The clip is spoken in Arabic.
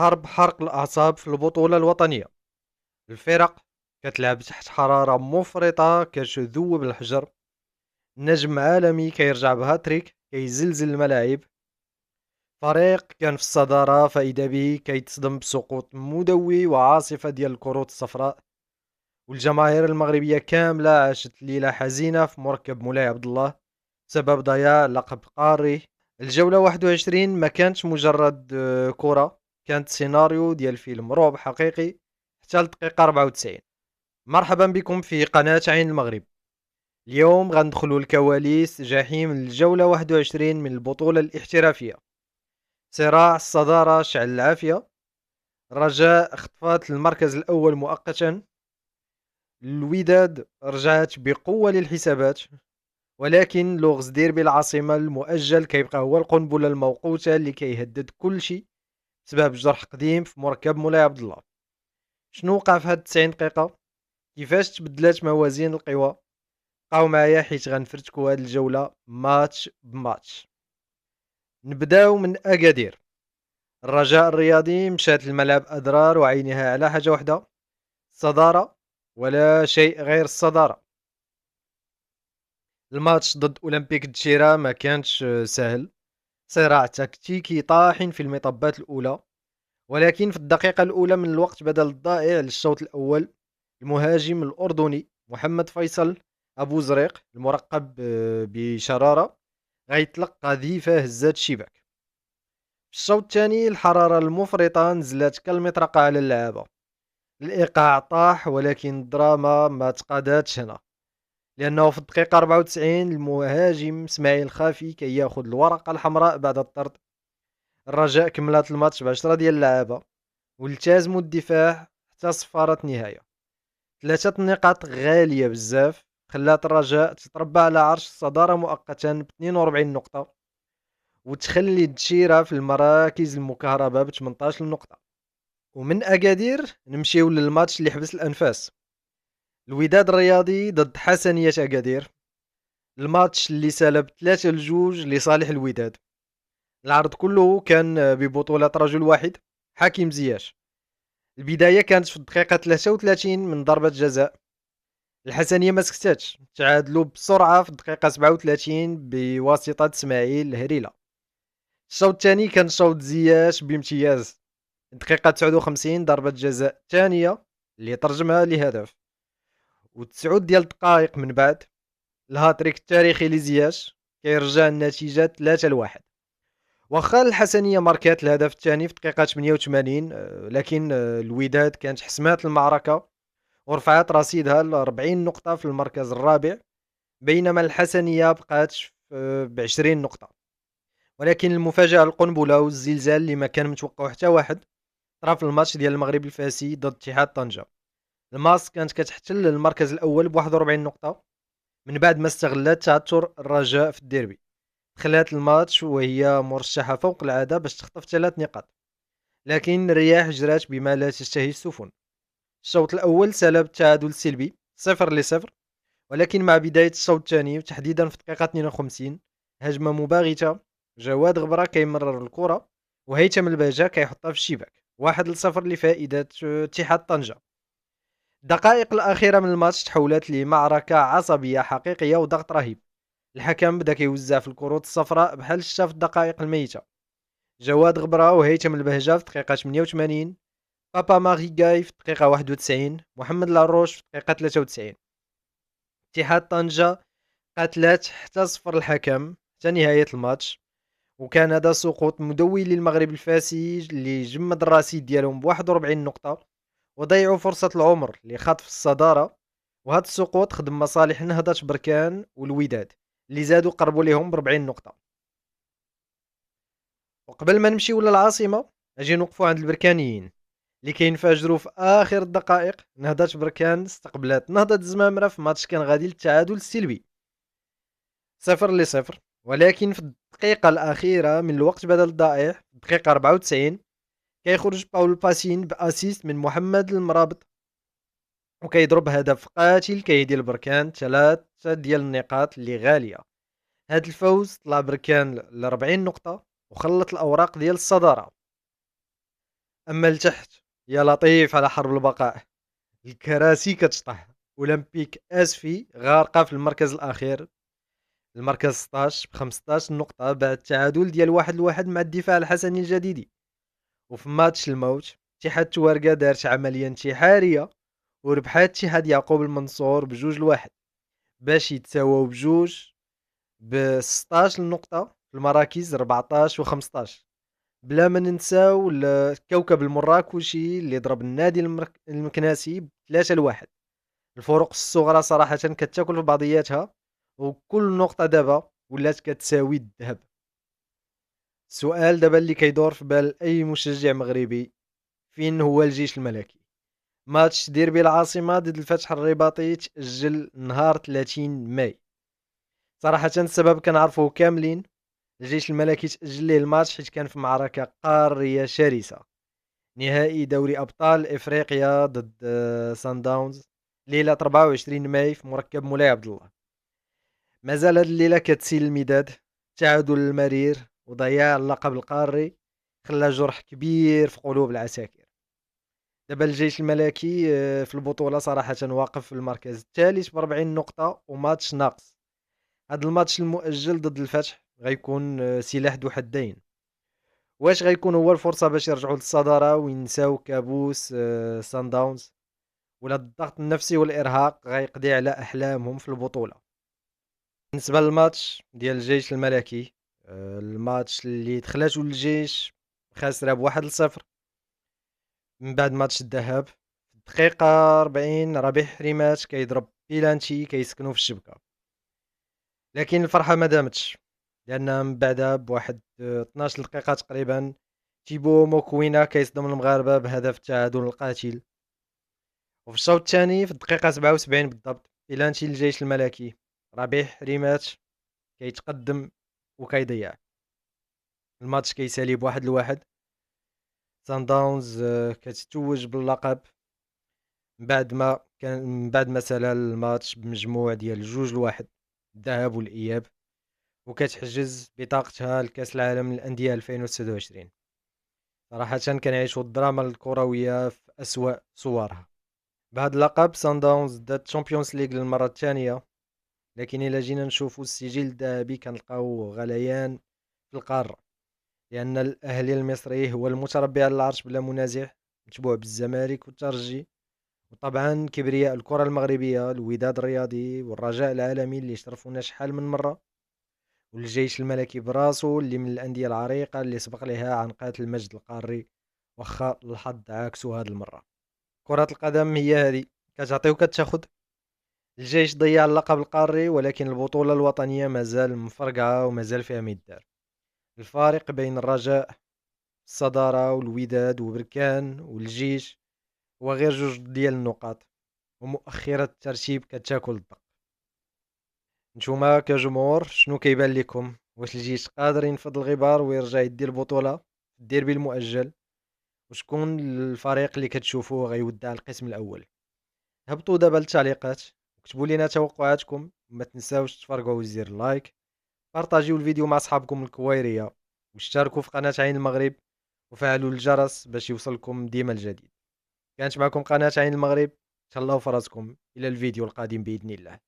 حرب حرق الأعصاب في البطولة الوطنية. الفرق كتلعب تحت حرارة مفرطة كتذوب الحجر. نجم عالمي كيرجع بهاتريك كيزلزل الملاعب. فريق كان في الصدارة فإذا به كيتصدم بسقوط مدوي وعاصفة ديال الكروت الصفراء. والجماهير المغربية كاملة عاشت ليلة حزينة في مركب مولاي عبد الله بسبب ضياع لقب قاري. الجولة 21 ما كانتش مجرد كرة، كانت سيناريو ديال فيلم رعب حقيقي حتى الدقيقة 94. مرحبا بكم في قناة عين المغرب. اليوم غندخلوا الكواليس جحيم الجولة 21 من البطولة الاحترافية. صراع الصدارة شعل العافية. الرجاء اختفت المركز الأول مؤقتا. الوداد رجعت بقوة للحسابات، ولكن لغز ديربي العاصمة المؤجل كيبقى هو القنبلة الموقوتة اللي كيهدد كل شيء بسبب جرح قديم في مركب مولاي عبد الله. شنو وقع في هاد 90 دقيقة؟ كيفاش تبدلات موازين القوى؟ بقاو معايا حيت غنفرتكو هاد الجولة ماتش بماتش. نبداو من أكادير. الرجاء الرياضي مشات الملعب أضرار وعينها على حاجة وحدة: الصدارة، ولا شيء غير الصدارة. الماتش ضد أولمبيك دشيرة ما كانش سهل، صراع تكتيكي طاحن في المطبات الأولى. ولكن في الدقيقة الأولى من الوقت بدل الضائع للشوط الأول، المهاجم الأردني محمد فيصل أبو زريق المرقب بشرارة غيطلق قذيفة هزات الشباك. في الشوط الثاني الحرارة المفرطة نزلت كالمطرقة على اللعابة. الإيقاع طاح، ولكن الدراما ما تقاداتش هنا، لأنه في الدقيقة 94 المهاجم اسماعيل خافي كياخد الورقة الحمراء بعد الطرد. الرجاء كملات الماتش ب10 ديال اللعابة والتزموا الدفاع حتى صفارة نهاية. 3 نقاط غالية بزاف خلات الرجاء تتربع على عرش الصدارة مؤقتا ب 42 نقطة، وتخلي الدشيرة في المراكز المكهربة ب 18 نقطة. ومن أكادير نمشيو للماتش اللي حبس الأنفاس: الوداد الرياضي ضد حسنية أكادير. الماتش اللي سالب 3-2 لصالح الوداد. العرض كله كان ببطولة رجل واحد، حكيم زياش. البداية كانت في الدقيقة 33 من ضربة جزاء. الحسنية ما سكتاتش، تعادلوا بسرعة في الدقيقة 37 بواسطة اسماعيل الهريلة. الشوط الثاني كان شوط زياش بامتياز. الدقيقة 59 ضربة جزاء ثانية اللي ترجمها لهدف، و9 ديال الدقائق من بعد الهاتريك التاريخي لزياش كيرجع النتيجة 3-1. واخا الحسنية ماركات الهدف الثاني في دقيقة 88، لكن الوداد كانت حسمات المعركة ورفعت رصيدها ل 40 نقطة في المركز الرابع، بينما الحسنية بقات ب 20 نقطة. ولكن المفاجأة القنبلة والزلزال اللي ما كان متوقع حتى واحد طرا في الماتش ديال المغرب الفاسي ضد اتحاد طنجة. الماس كانت كتحتل المركز الأول ب 41 نقطة من بعد ما استغلت تعثر الرجاء في الديربي. دخلت الماتش وهي مرشحة فوق العادة باش تخطف 3 نقاط، لكن الرياح جرات بما لا تشتهي السفن. الشوط الأول سلب التعادل السلبي 0-0، ولكن مع بداية الشوط الثاني وتحديدا في الدقيقة 52 هجمة مباغتة: جواد غبرة كيمرر الكرة وهيثم البهجة كيحطها في الشباك 1-0 لفائدة اتحاد طنجة. الدقائق الأخيرة من الماتش تحولت لمعركة عصبية حقيقية وضغط رهيب. الحكم بدا كيوزع في الكروت الصفراء بحال شتا في الدقائق الميتة: جواد غبرة وهيثم البهجة في الدقيقة 88، بابا ماري غاي في الدقيقة 91، محمد لاروش في الدقيقة 93. اتحاد طنجة قاتلات حتى صفر الحكم حتى نهاية الماتش، وكان هذا سقوط مدوي للمغرب الفاسي اللي جمد الرصيد ديالهم ب 41 نقطة وضيعوا فرصة العمر لخطف الصدارة. وهذا السقوط خدم مصالح نهضة بركان والوداد اللي زادوا قربوا ليهم ب 40 نقطة. وقبل ما نمشيو للعاصمة اجي نوقفوا عند البركانيين اللي كينفجروا في اخر الدقائق. نهضة بركان استقبلت نهضة الزمامرة في ماتش كان غادي للتعادل السلبي 0-0، ولكن في الدقيقة الأخيرة من الوقت بدل الضائع الدقيقة 94 كيخرج باول باسين باسيست من محمد المرابط وكيضرب هدف قاتل كيدي البركان 3 النقاط اللي غالية. هاد الفوز طلع بركان ل 40 نقطة وخلط الأوراق ديال الصدارة. أما لتحت يا لطيف على حرب البقاء، الكراسي كتشطح. أولمبيك أسفي غارقة في المركز الأخير، المركز 16 ب15 نقطة بعد التعادل ديال 1-1 مع الدفاع الحسني الجديدي. وفي ماتش الموت اتحاد توارقة دارت عملية انتحارية وربحات اتحاد يعقوب المنصور ب2-1 باش يتساواو بجوج ب16 نقطة في المراكز 14 و15. بلا ما ننساو كوكب المراكشي اللي ضرب النادي المكناسي ب3-1. الفروق الصغرى صراحة كتاكل في بعضياتها، وكل نقطة دابا ولات كتساوي الذهب. السؤال دابا اللي كيدور في بال أي مشجع مغربي: فين هو الجيش الملكي؟ ماتش ديربي العاصمة ضد الفتح الرباطي تأجل نهار 30 ماي. صراحة السبب كنعرفوه كاملين، الجيش الملكي تأجل ليه الماتش حيت كان في معركة قارية شرسة، نهائي دوري أبطال إفريقيا ضد سان داونز ليلة 24 ماي في مركب مولاي عبد الله. مازال هاد الليلة كتسيل المداد، التعادل المرير وضياع اللقب القاري خلى جرح كبير في قلوب العساكر. دابا الجيش الملكي في البطولة صراحة واقف في المركز الثالث ب40 نقطة وماتش ناقص. هاد الماتش المؤجل ضد الفتح غيكون سلاح ذو حدين. واش غيكون هو الفرصة باش يرجعوا للصدارة وينساو كابوس سان داونز، ولا الضغط النفسي والإرهاق غيقضي على أحلامهم في البطولة؟ بالنسبة للماتش ديال الجيش الملكي، الماتش اللي دخلاتو للجيش خاسرة ب1-0 من بعد ماتش الذهاب، في الدقيقة 40 ربيع حريمات كيضرب بيلانتي كيسكنو في الشبكة. لكن الفرحة ما دامتش، لأن من بعدها بواحد 12 دقيقة تقريبا تيبو موكوينا كيصدم المغاربة بهدف التعادل القاتل. وفي الشوط الثاني في الدقيقة 77 بالضبط بيلانتي للجيش الملكي، ربيع حريمات كيتقدم وكيضيع. الماتش كيسالي ب1-1. سان داونز كتتوج باللقب من بعد ما سالا الماتش بمجموع ديال 2-1 الذهاب والإياب، وكتحجز بطاقتها لكأس العالم للأندية 2026. صراحة كنعيشوا الدراما الكروية في أسوأ صورها. بهذا اللقب سان داونز دات تشامبيونز ليغ للمرة الثانية، لكن إلا جينا نشوفوا السجل الذهبي كنلقاو غليان في القارة، لأن الأهلي المصري هو المتربع على العرش بلا منازع، متبوع بالزمالك والترجي، وطبعا كبرياء الكرة المغربية الوداد الرياضي والرجاء العالمي اللي شرفونا شحال من مرة، والجيش الملكي براسو اللي من الأندية العريقة اللي سبق لها عنقات المجد القاري، واخا الحظ عاكسو هاد المرة. كرة القدم هي هذه، كتعطي وكتاخد. الجيش ضيع اللقب القاري، ولكن البطولة الوطنية مازال مفرقعة ومازال فيها ميدار. الفارق بين الرجاء الصدارة والوداد وبركان والجيش هو غير جوج ديال النقاط، ومؤخرة الترتيب كتاكل الضغط. نتوما كجمهور شنو كيبان لكم؟ واش الجيش قادر ينفض الغبار ويرجع يدي البطولة في الديربي المؤجل؟ وشكون الفريق اللي كتشوفوه غيودع القسم الاول؟ هبطوا دابا للتعليقات وكتبوا لنا توقعاتكم، وما تنساوش تفرقوا وزير اللايك، بارطاجيو الفيديو مع صحابكم الكويرية، واشتركوا في قناة عين المغرب، وفعلوا الجرس باش يوصلكم ديما الجديد. كانت معكم قناة عين المغرب، تهلاو فراسكم، الى الفيديو القادم بإذن الله.